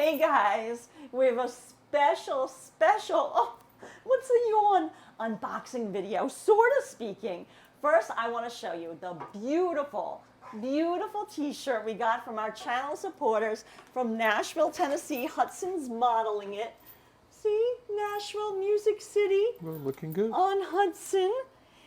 Hey guys, we have a special, oh, what's a yawn? Unboxing video, sort of speaking. First, I want to show you the beautiful, beautiful t-shirt we got from our channel supporters from Nashville, Tennessee. Hudson's modeling it. See, Nashville, Music City. Well, looking good. On Hudson.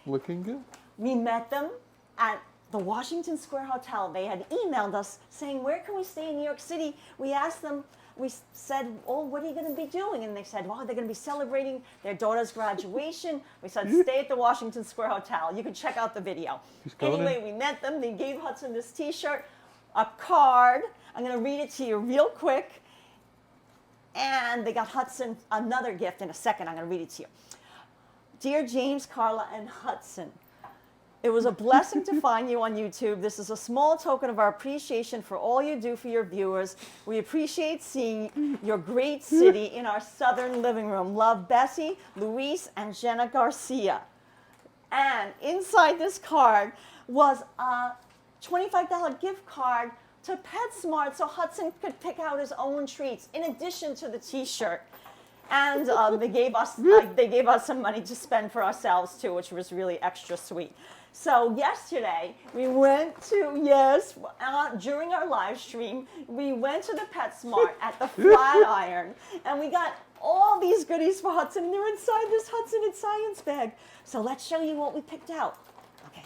Looking good. We met them at the Washington Square Hotel. They had emailed us saying, where can we stay in New York City? We asked them, we said, oh, what are you going to be doing? And they said, well, they're going to be celebrating their daughter's graduation. We said, stay at the Washington Square Hotel. You can check out the video. Anyway, we met them. They gave Hudson this t-shirt, a card. I'm going to read it to you real quick. And they got Hudson another gift in a second. I'm going to read it to you. Dear James, Karla, and Hudson, it was a blessing to find you on YouTube. This is a small token of our appreciation for all you do for your viewers. We appreciate seeing your great city in our southern living room. Love, Bessie, Luis, and Jenna Garcia. And inside this card was a $25 gift card to PetSmart so Hudson could pick out his own treats in addition to the t-shirt. And they gave us some money to spend for ourselves too, which was really extra sweet. So yesterday we went to, during our live stream, we went to the PetSmart at the Flatiron, and we got all these goodies for Hudson, and they're inside this Hudson and Science bag. So let's show you what we picked out. Okay.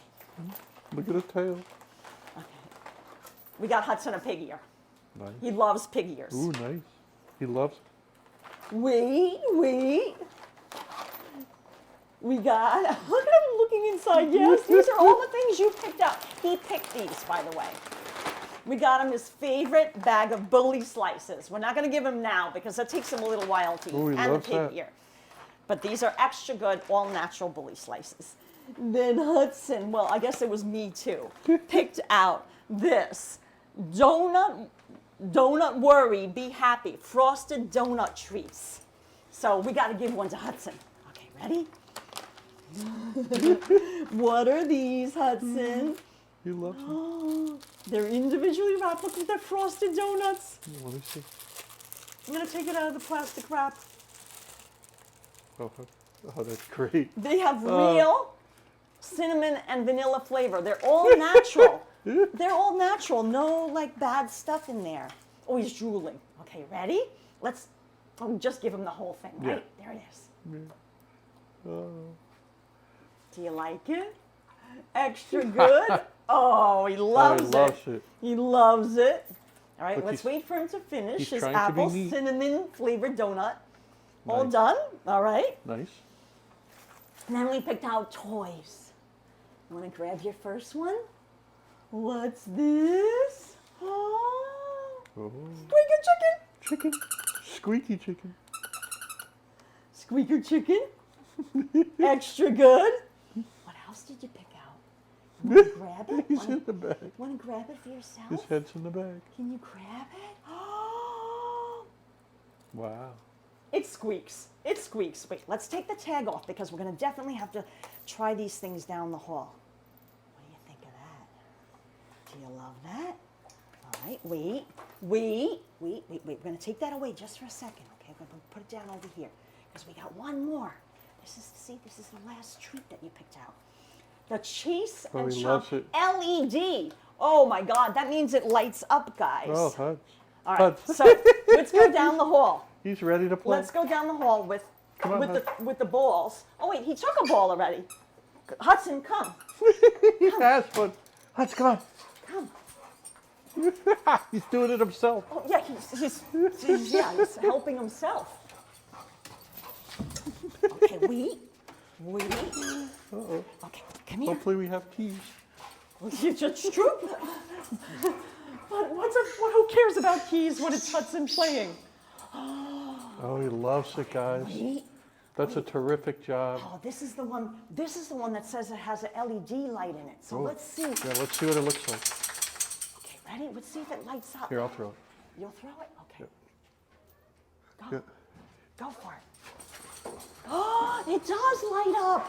Look at the tail. Okay. We got Hudson a pig ear. Nice. He loves pig ears. Ooh, nice. He loves it. Wait. We got, look at him looking inside. Yes, these are all the things you picked out. He picked these, by the way. We got him his favorite bag of bully slices. We're not going to give him now because that takes him a little while to eat. Ooh, and the pig ear. But these are extra good, all natural bully slices. Then Hudson, well, I guess it was me too, picked out this donut worry, be happy, frosted donut treats. So we got to give one to Hudson. Okay, ready? What are these, Hudson? He loves them. They're individually wrapped. Look at that frosted donuts. Let me see. I'm going to take it out of the plastic wrap. Oh, that's great. They have real cinnamon and vanilla flavor. They're all natural. They're all natural. No, like, bad stuff in there. Oh, he's drooling. Okay, ready? Let's just give him the whole thing, right? Yeah. There it is. Yeah. Do you like it? Extra good? Oh, he loves it. He loves it. All right, let's wait for him to finish his apple cinnamon flavored donut. All done? All right. Nice. And then we picked out toys. You want to grab your first one? What's this? Oh. Squeaker chicken. Chicken. Squeaky chicken. Squeaker chicken. Extra good. What else did you pick out? You want to grab it? He's in the bag. Want to grab it for yourself? His head's in the bag. Can you grab it? Oh. Wow. It squeaks. It squeaks. Wait, let's take the tag off because we're going to definitely have to try these things down the hall. What do you think of that? Do you love that? All right, wait. We're going to take that away just for a second, okay? We're going to put it down over here because we got one more. This is the last treat that you picked out. The Chase and Chomp LED. Oh my God, that means it lights up, guys. Oh, Hudson. All right, so let's go down the hall. He's ready to play. Let's go down the hall with the balls. Oh wait, he took a ball already. Hudson, come. He has one. Hudson, come on. Come. He's doing it himself. Oh yeah, he's helping himself. Okay, wait. Uh-oh. Okay, come here. Hopefully we have keys. It's true. But who cares about keys when it's Hudson playing? Oh, he loves it, guys. That's a terrific job. Oh, this is the one that says it has an LED light in it. So let's see. Yeah, let's see what it looks like. Okay, ready? Let's see if it lights up. Here, I'll throw it. You'll throw it? Okay. Yeah. Go for it. Oh, it does light up.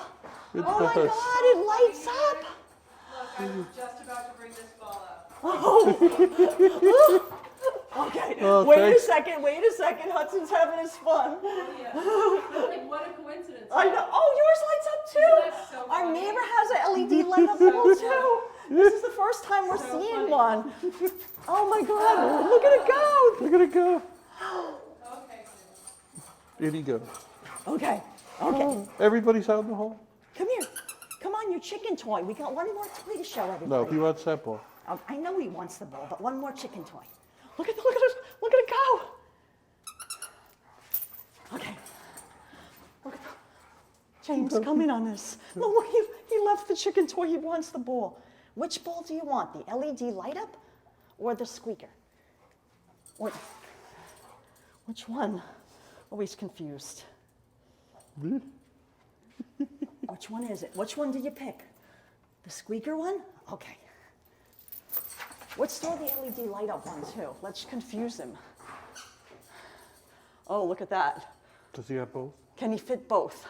It oh does. my God, it lights up. Look, I was just about to bring this ball up. Oh. Okay, Oh, wait thanks. a second. Hudson's having his fun. Yeah. Like, what a coincidence. I know. Oh, yours lights up too. That's so Our funny. neighbor has an LED light up bulb too. This is the first time we're So seeing funny. one. Oh my God! Look at it go. Look at it go. Okay. In he goes. Okay. Everybody's out in the hall? Come here. Come on, your chicken toy. We got one more toy to show everybody. No, he wants that ball. I know he wants the ball, but one more chicken toy. Look at it go. Okay. Look at James, come in on this. No, look, he left the chicken toy. He wants the ball. Which ball do you want? The LED light up or the squeaker? Or which one? Always confused. Which one is it? Which one did you pick? The squeaker one? Okay. Let's throw the LED light up one too. Let's confuse him. Oh, look at that. Does he have both? Can he fit both?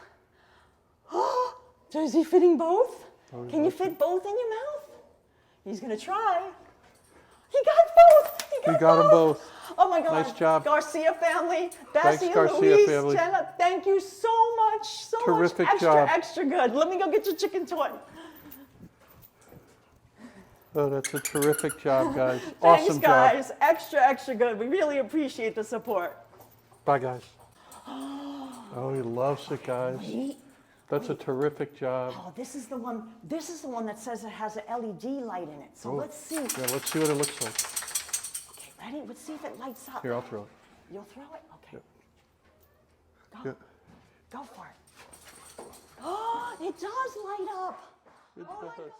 Oh, is he fitting both? Oh, Can you fit both in your mouth? He's gonna try. He got both. He got them both. Oh my God. Nice job. Garcia family. Thanks, Bessie and Garcia Louise, family. Jenna, thank you so much. So Terrific much. job. Extra good. Let me go get your chicken toy. Oh, that's a terrific job, guys. Thanks, Awesome guys. job. Extra good. We really appreciate the support. Bye, guys. Oh, he loves it, guys. That's a terrific job. Oh, this is the one. This is the one that says it has an LED light in it. So Oh. let's see. Yeah, let's see what it looks like. Okay, ready? Let's see if it lights up. Here, I'll throw it. You'll throw it? Okay. Go. Yeah. Go for it. Oh, it does light up. It Oh my does. God.